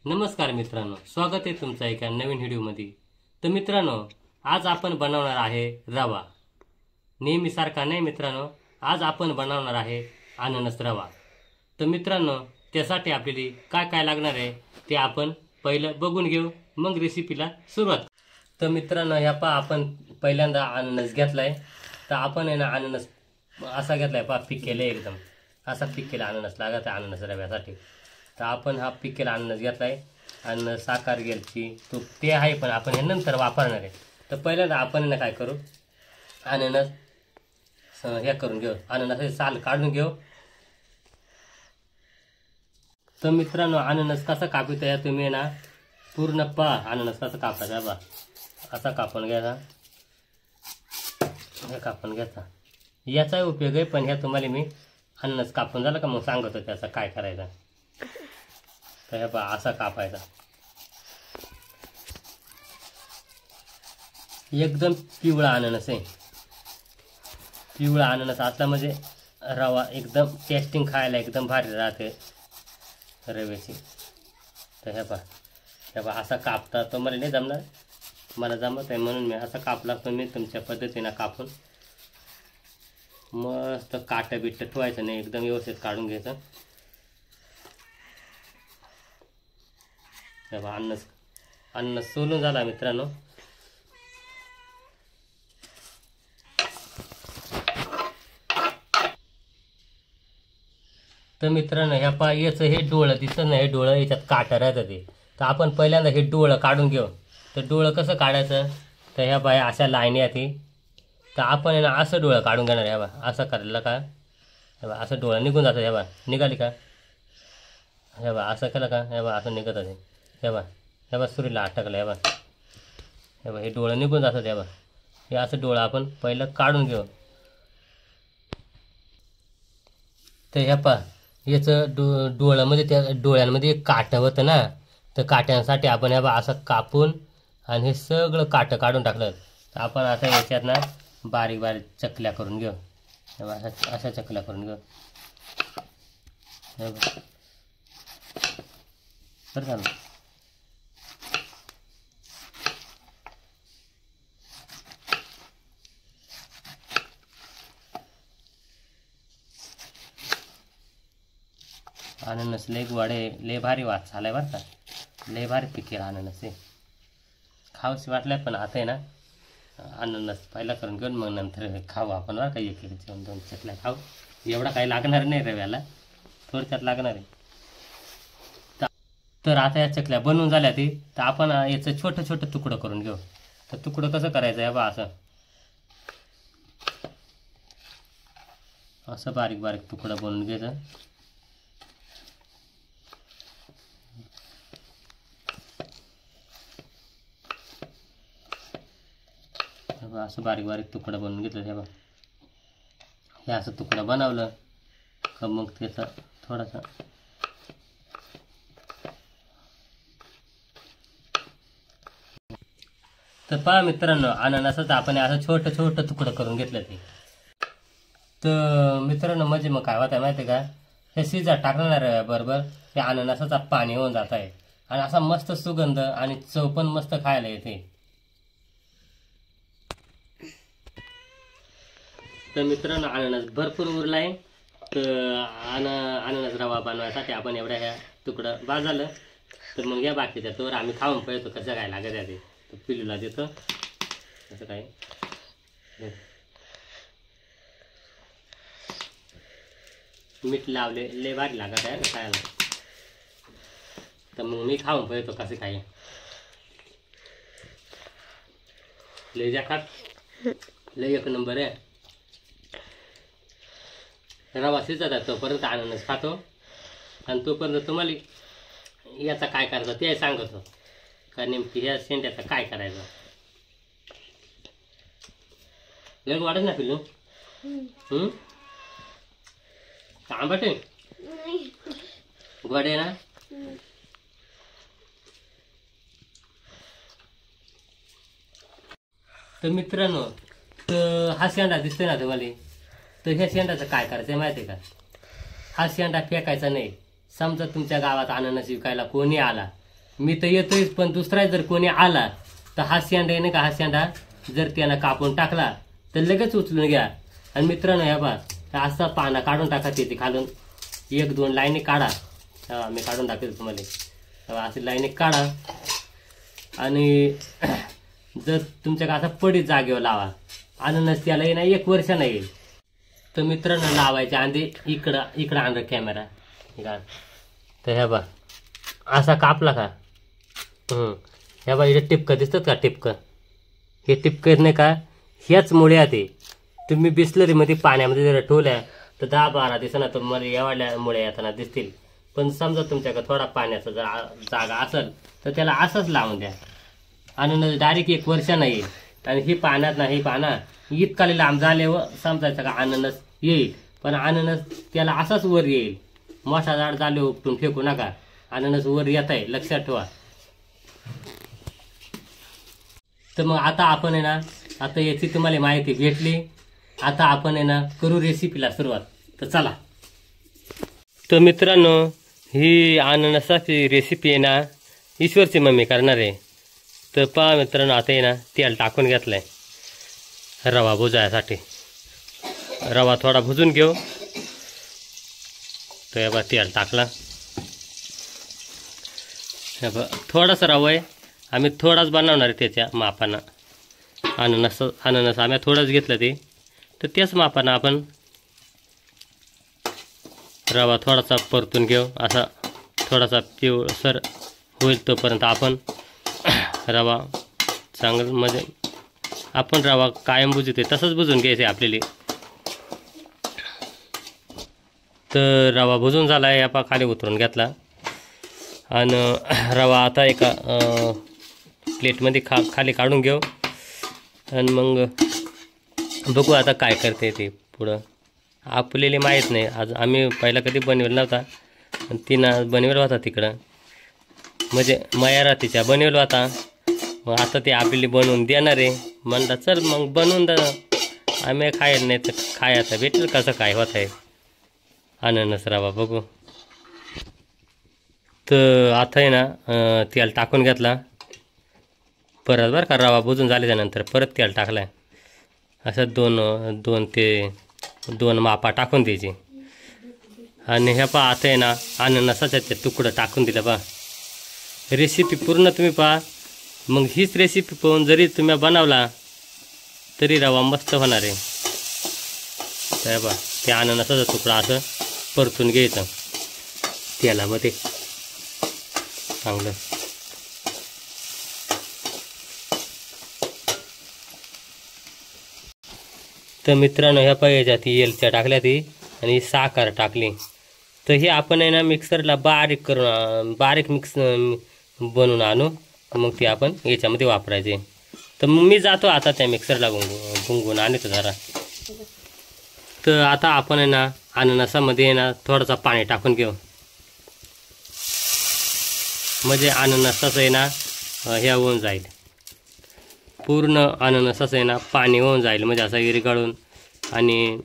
नमस्कार मित्रांनो, स्वागत आहे तुमचं एका नवीन व्हिडिओमध्ये। तर मित्रांनो, आज आपण बनवणार आहे रवा। नेहमीसारखा नाही मित्रांनो, आज आपण बनवणार आहे अननस रवा। तर मित्रांनो, त्यासाठी आपल्याला काय काय लागणार आहे ते आपण पहिलं बघून घेऊ, मग रेसिपीला सुरुवात। तर मित्रांनो, ह्या पहा आपण पहिल्यांदा अननस घेतलाय। तर आपण आहे ना अननस असा घेतलाय, पहा पिकेले एकदम असा पिकेला अननस लागत आहे अननस रव्यासाठी। तर आपण हा पिकेला अननस घेतलाय आणि साखर घ्यायची, तूप ते आहे पण आपण हे नंतर वापरणार आहे। तर पहिल्यांदा आपण ना काय करू, अननस हे करून घेऊ, अननस साल काढून घेऊ। तर मित्रांनो, अननस कसं कापायचं आहे तुम्ही ना पूर्ण पहा, अननस कसं कापायचा बा, असा कापून घ्यायचा, हे कापून घ्यायचा। याचा उपयोग आहे, पण ह्या तुम्हाला मी अननस कापून झालं का मग सांगतो त्याचा काय करायचं। तर हे पहा असा कापायचा, एकदम पिवळा अननस आहे। पिवळा अननस असला म्हणजे रवा एकदम टेस्टिंग खायला एकदम भारी राहते रव्याची। तर हे पहा असा कापता, तो मला नाही जमणार, मला जमत आहे म्हणून मी असा कापला। पण मी तुमच्या पद्धतीनं कापून मस्त काटं बिट्ट ठेवायचं नाही, एकदम व्यवस्थित काढून घ्यायचं। तेव्हा अननस सोलून झाला मित्रांनो। तर मित्रांनो, ह्या पहा याचं हे डोळं दिसत नाही, हे डोळं याच्यात काटा राहतं ते। तर आपण पहिल्यांदा हे डोळं काढून घेऊ। तर डोळं कसं काढायचं, तर ह्या बाया अशा लाईनी येते, तर आपण ना असं डोळं काढून घेणार। ह्या बा असं करायला का, हे बा असं डोळं निघून जातं, ह्या बा निघाली का, हे बा असं केलं का, हे बा असं निघत आहे, हे बा सुरीला अटकलं, हे बा हे डोळं निघून जातं। हे बा हे असं डोळं आपण पहिलं काढून घेऊ। तर ह्या पहा याचं डोळ्यामध्ये, त्या डोळ्यांमध्ये एक काटं होतं ना, तर काट्यांसाठी आपण ह्या बा असं कापून आणि हे सगळं काटं काढून टाकलं। तर आपण आता याच्यात ना बारीक बारीक चकल्या करून घेऊ, हे बा अशा चकल्या करून घेऊ, हे बा बरं झालं। अननस लय गोडे, लय भारी वास झालाय बरं का, लय भारी पिकेला अननस आहे, खाऊशी वाटलंय। पण आता आहे ना अननस पहिला करून घेऊन मग नंतर खाऊ आपण बरं का, एक एक दोन दोन चकल्या खाऊ, एवढा काही लागणार नाही रव्याला, थोडक्यात लागणार आहे। तर आता या चकल्या बनवून झाल्या ती, तर आपण याचं छोटं छोटं तुकडं करून घेऊ। तर तुकडं कसं करायचं आहे बा, असं बारीक बारीक तुकडं बनवून घ्यायचं। असं बारीक बारीक तुकडं बनवून घेतलं, हे बघ हे असं तुकडं बनवलं का मग त्याचा थोडासा तर पहा मित्रांनो, अननसाचं आपण असं छोटं छोटं तुकडं करून घेतलं ते। तर मित्रांनो, म्हणजे मग काय होत आहे माहिती आहे का, हे शिजा टाकणार बरोबर ते अननसाचा पाणी होऊन जात आहे, आणि असा मस्त सुगंध आणि चव पण मस्त खायला येते। तर मित्रांनो, अननस भरपूर उरला आहे। तर अननस रवा बनवायसाठी आपण एवढ्या ह्या तुकडं भाजलं। तर मग या बाकीच्या तोवर आम्ही खाऊन पाहतो कसं काय लागत आहे ते। तर पिलूला देतो असं काय, मीठ लावले, लय भारी लागत आहे खायला। तर मग मी खाऊन पाहतो कसं काय, लय जाखात, लय एक नंबर आहे। रवा शिजत आहे तोपर्यंत अननस खातो, आणि तोपर्यंत तुम्हाला याचा काय करायचं ते सांगतो का, नेमकी ह्या शेंड्याचा काय करायचं। लय वाटत ना पिलू, आंबट आहे गोड आहे ना। तर मित्रांनो, तर हा शेंडा दिसतोय ना तुम्हाला, तर ह्या शेंडाचं काय करायचं माहिती आहे का, हा शेंडा फेकायचा नाही। समजा तुमच्या गावात अननस विकायला कोणी आला मी तर येतोयच, पण दुसरा जर कोणी आला तर हा शेंडा आहे ना का, हा शेंडा जर त्यानं कापून टाकला तर लगेच उचलून घ्या. आणि मित्रांनो ह्या बा असा पाना काढून टाका तिथे खालून, 1-2 लाईनी काढा. हा मी काढून टाकेल तुम्हाला. अशी लाईनी काढा आणि जर तुमच्याकडे असा पडीत जागेवर लावा. अननस त्याला येईल ना 1 वर्ष नाही येईल. तर मित्रांनो लावायच्या आधी इकडं आणलं कॅमेरा. तर ह्या बा असा कापला का, ह्या बा इथे टिपकं दिसतात का, टिपकं, हे टिपकं नाही का, ह्याच मुळ्या ते तुम्ही बिस्लरीमध्ये पाण्यामध्ये जर ठेवल्या तर 10-12 दिवसांना तुम्हाला एवढ्या मुळ्या येताना दिसतील. पण समजा तुमच्याकडे थोडा पाण्याचा जर जागा असेल तर त्याला असंच लावून द्या. अननस डायरेक्ट 1 वर्ष नाही येईल. आणि ही पाण्यात ना, ही पाना इतकाली लांब झाल्यावर समजायचं का अननस येईल. पण अननस त्याला असाच वर येईल. मोठा झाड झाले उपटून फेकू नका, अननस वर येत आहे, लक्षात ठेवा. तर मग आता आपण आहे ना, आता याची तुम्हाला माहिती भेटली. आता आपण आहे ना करू रेसिपीला सुरुवात. तर चला. तर मित्रांनो ही अननसाची रेसिपी आहे ना ईश्वरची मम्मी करणार आहे. तर पहा मित्रांनो, आता आहे ना तेल टाकून घेतलं आहे रवा भुजायसाठी. रवा थोडा भुजून घेऊ. तर हे बा तेल टाकला. हे बा थोडासा रवा आहे, आम्ही थोडाच बनवणार आहे त्याच्या मापानं. अननस आम्ही थोडंच घेतलं ते, तर त्याच मापानं आपण रवा थोडासा परतून घेऊ. असा थोडासा पिवळसर होईल तोपर्यंत आपण रवा चांगलं, म्हणजे आपण रवा कायम बुजवते तसंच बुजून घ्यायचं आहे आपल्याला. तर रवा भुजून झाला आहे, आपण खाली उतरून घेतला. आणि रवा आता एका प्लेटमध्ये खाली काढून घेऊ. आणि मग बघू आता काय करते ते पुढं. आपल्याला माहीत नाही, आज आम्ही पहिला कधी बनवेल नव्हता. आणि तिनं बनवेल होता तिकडं, म्हणजे मयारा तिच्या बनवेल होता. मग आता ते आपल्याला बनवून देणार आहे. म्हणलं चल मग बनवून द, आम्ही खायला नाही तर खायचं भेटेल कसं काय होत आहे अननस रवा. बघू. तर आता आहे ना तेल टाकून घेतला परत बरं का. रवा भुजून झाल्याच्यानंतर परत तेल टाकलं आहे. असं दोन मापा टाकून द्यायची. आणि ह्या पहा आता आहे ना अननसाच्या ते तुकडं टाकून दिलं पहा. रेसिपी पूर्ण तुम्ही पहा. मग हीच रेसिपी पाहून जरी तुम्ही बनवला तरी रवा मस्त होणार आहे. तर बा त्या अननसाचा तुकडा असं परतून घ्यायचं तेलामध्ये चांगलं. तर मित्रांनो ह्या पाहिजे ती एलच्या टाकल्या ती आणि साखर टाकली. तर हे आपण आहे ना मिक्सरला बारीक मिक्स बनवून आणू. मग ते आपण याच्यामध्ये वापरायचे. तर मग मी जातो आता त्या मिक्सरला गुंगून आणतो जरा. तर आता आपण आहे ना अननसामध्ये आहे ना थोडंसं पाणी टाकून घेऊ. म्हणजे अननसाचं आहे ना हे होऊन जाईल, पूर्ण अननसाचं आहे ना पाणी होऊन जाईल. म्हणजे असं विरघळून आणि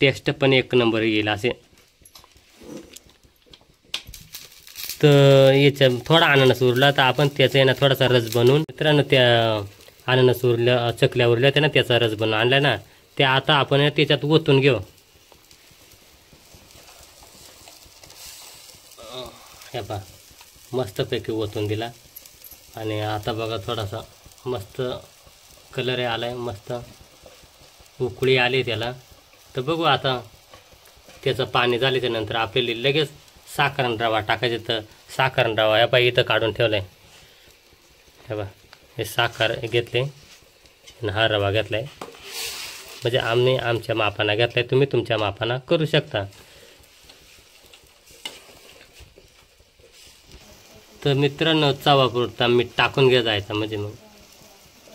टेस्ट पण 1 नंबर येईल असे. तर याच्या थोडा अननस उरला तर आपण त्याचा आहे ना थोडासा रस बनवून, मित्रांनो त्या अननस उरल्या चकल्या उरल्या त्या ना त्याचा रस बनवून आणला ना, ते आता आपण त्याच्यात ओतून घेऊ. हे पहा मस्तपैकी ओतून दिला. आणि आता बघा थोडासा मस्त कलर आला आहे, मस्त उकळी आली त्याला. तर बघू आता त्याचं पाणी झाल्याच्या नंतर आपल्याला लगेच साखर रवा टाकायचे. तर साखर रवा ह्या बाई इथं काढून ठेवला आहे. हे बा हे साखर घेतले आणि हा रवा घेतला आहे. म्हणजे आम्ही आमच्या मापानं घेतला आहे, तुम्ही तुमच्या मापानं करू शकता. तर मित्रांनो चवापुरता मीठ टाकून जायचं. म्हणजे मग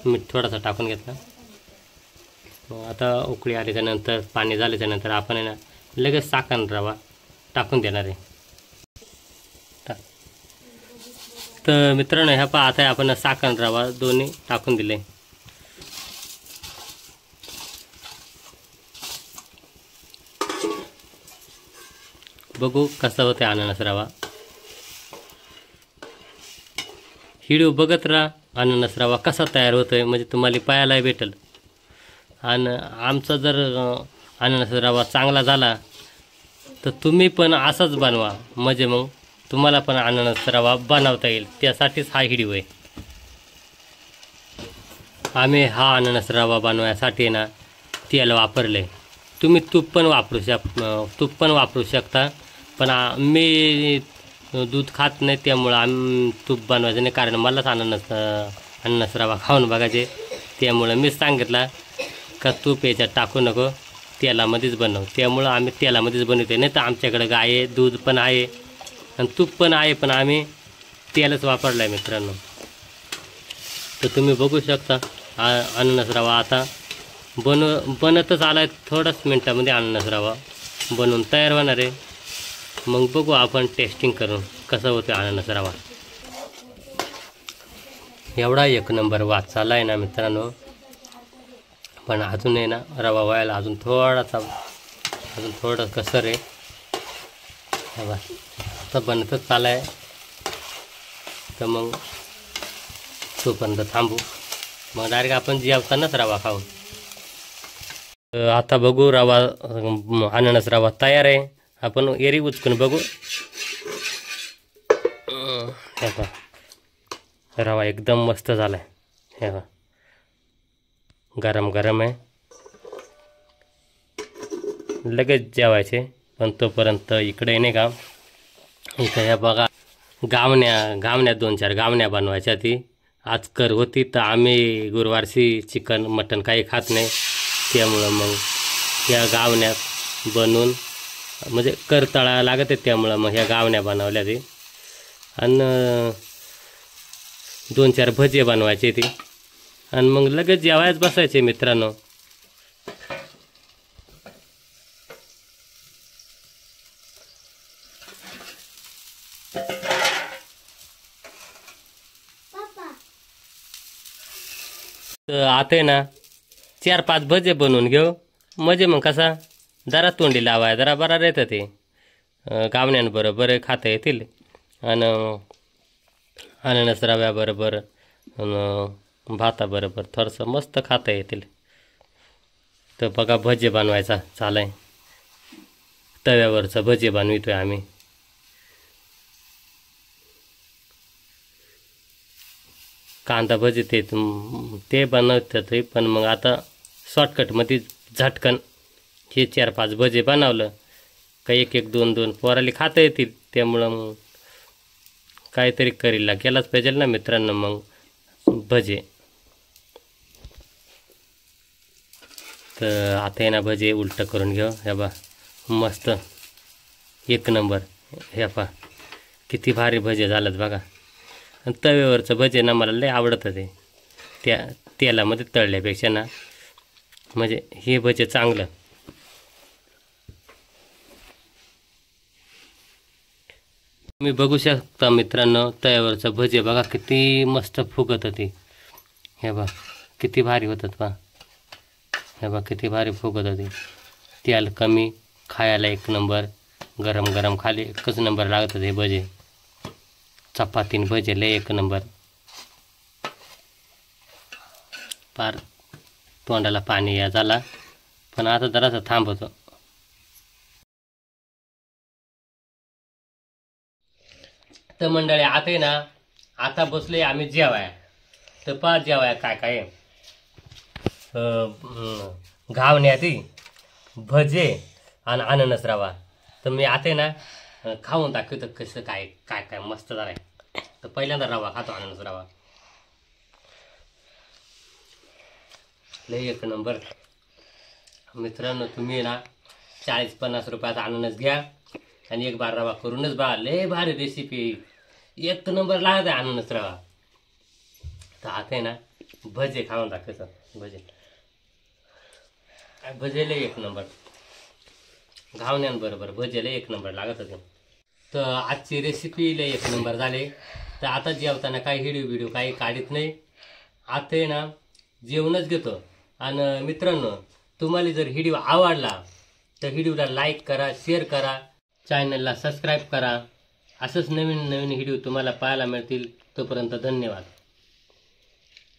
मीठ थोडासा टाकून घेतला. आता उकळी आल्याच्यानंतर पाणी झाल्याच्यानंतर आपण आहे ना लगेच साखर रवा टाकून देणार आहे. तर मित्रांनो ह्या पहा आता आपण साखर रवा दोन्ही टाकून दिले. बघू कसं होते अननस रवा. व्हिडिओ बघत राहा. अननस रवा कसा तयार होतोय म्हणजे तुम्हाला पाहायला भेटेल. आणि आमचा जर अननस रवा चांगला झाला तर तुम्ही पण असाच बनवा, म्हणजे मग तुम्हाला पण अननस रवा बनवता येईल. त्यासाठीच हा व्हिडिओ आहे. आम्ही हा अननस रवा बनवण्यासाठी ना तेल वापरले. तुम्ही तूप पण वापरू शकता. पण मी दूध खात नाही, त्यामुळं आम्ही तूप बनवायचं नाही. कारण मलाच अननस रवा खाऊन बघायचे. त्यामुळं मीच सांगितलं का तूप याच्यात टाकू नको, तेलामध्येच बनव. त्यामुळं आम्ही तेलामध्येच बनवते. नाही तर आमच्याकडे गाय आहे, दूध पण आहे आणि तूप पण आहे, पण आम्ही तेलच वापरलं आहे मित्रांनो. तर तुम्ही बघू शकता अननस रवा आता बनतच आला आहे. थोड्याच मिनटामध्ये अननस रवा बनवून तयार होणार आहे. मग बघू आपण टेस्टिंग करून कसं होतं अननस रवा. एवढा एक नंबर वास चालला आहे ना मित्रांनो. पण अजून आहे ना रवा व्हायला अजून थोडं कसर आहे. बघा आता बनतच आला आहे. तर मग तोपर्यंत थांबू, मग डायरेक्ट आपण जेवतानाच रवा खाऊ. आता बघू रवा अननस रवा तयार आहे. आपण एरी उचकून बघू. हे बघा रवा एकदम मस्त झाला आहे. हे बघा गरम गरम आहे. लगेच जेवायचे. पण तोपर्यंत इकडे नाही का, इथं हे बघा गावण्या 2-4 गावण्या बनवायच्या. ती आज कर होती, तर आम्ही गुरुवारची चिकन मटण काही खात नाही. त्यामुळं मग या गावण्या बनवून म्हणजे कर तळायला लागत आहे. त्यामुळं मग ह्या गावण्या बनवल्या ती. आणि 2-4 भजे बनवायचे ती. आणि मग लगेच जेवायच बसायचे मित्रांनो. तर आता आहे ना 4-5 भजे बनवून घेऊ, म्हणजे मग कसा जरा तोंडी लावाय जरा बरा राहतं. ते गावण्यांबरोबर खाता येतील आणि अननस रव्याबरोबर भाताबरोबर थोडंसं मस्त खाता येतील. तर बघा भजे बनवायचा चालाय. तव्यावरचं भजे बनवितोय आम्ही. कांदा भजी ते बनवतात, पण मग आता शॉर्टकटमध्ये झटकन हे 4-5 भजे बनवलं का 1-1, 2-2 पोराले खाता येतील. त्यामुळं मग काहीतरी करीला केलाच पाहिजे ना मित्रांनो. मग भजे तर आता ना भजे उलटं करून घेऊ. हे बा मस्त एक नंबर. हे पा किती भारी भजे झालं बघा. आणि तव्यावरचं भजे ना मला लय आवडतं. ते त्या तेलामध्ये तळल्यापेक्षा ना म्हणजे हे भजे चांगलं. तुम्ही बघू शकता मित्रांनो तव्यावरचं भजे बघा किती मस्त फुगत होती. हे बघा किती भारी होतात पहा. हे बघा किती भारी फुगत होती. तेल कमी, खायला एक नंबर, गरम गरम खाली एकच नंबर लागत होते भजे. चपातीन भजे लय एक नंबर. पार तोंडाला पाणी या झाला. पण आता जरासं थांबवतो. तर मंडळी आता आहे ना आता बसले आम्ही जेवाय. तर पा जेवाय काय काय घावण्या ती भजे आणि अननस रवा. तर मी आता आहे ना खाऊन दाखवतो कसं काय काय काय मस्त झालंय. तर पहिल्यांदा रवा खातो, अननस रवा लय एक नंबर. मित्रांनो तुम्ही ना 40-50 रुपयाचा अननस घ्या आणि एक बार रवा करूनच बघा. लय भारी रेसिपी, एक नंबर लागत आहे अननस रवा. तर आता आहे ना भजे खाऊन दाखवतो. भजे लय एक नंबर. घावण्यांबरोबर भजे लय एक नंबर लागत होते. तर आजची रेसिपी लय एक नंबर झाले. तर आता जेवताना काही व्हिडिओ काही काढत नाही. आता आहे ना जेवणच घेतो. आणि मित्रांनो तुम्हाला जर व्हिडिओ आवडला तर व्हिडिओला लाईक करा, शेअर करा, चॅनलला सबस्क्राईब करा असंच नवीन नवीन व्हिडिओ तुम्हाला पाहायला मिळतील. तोपर्यंत धन्यवाद.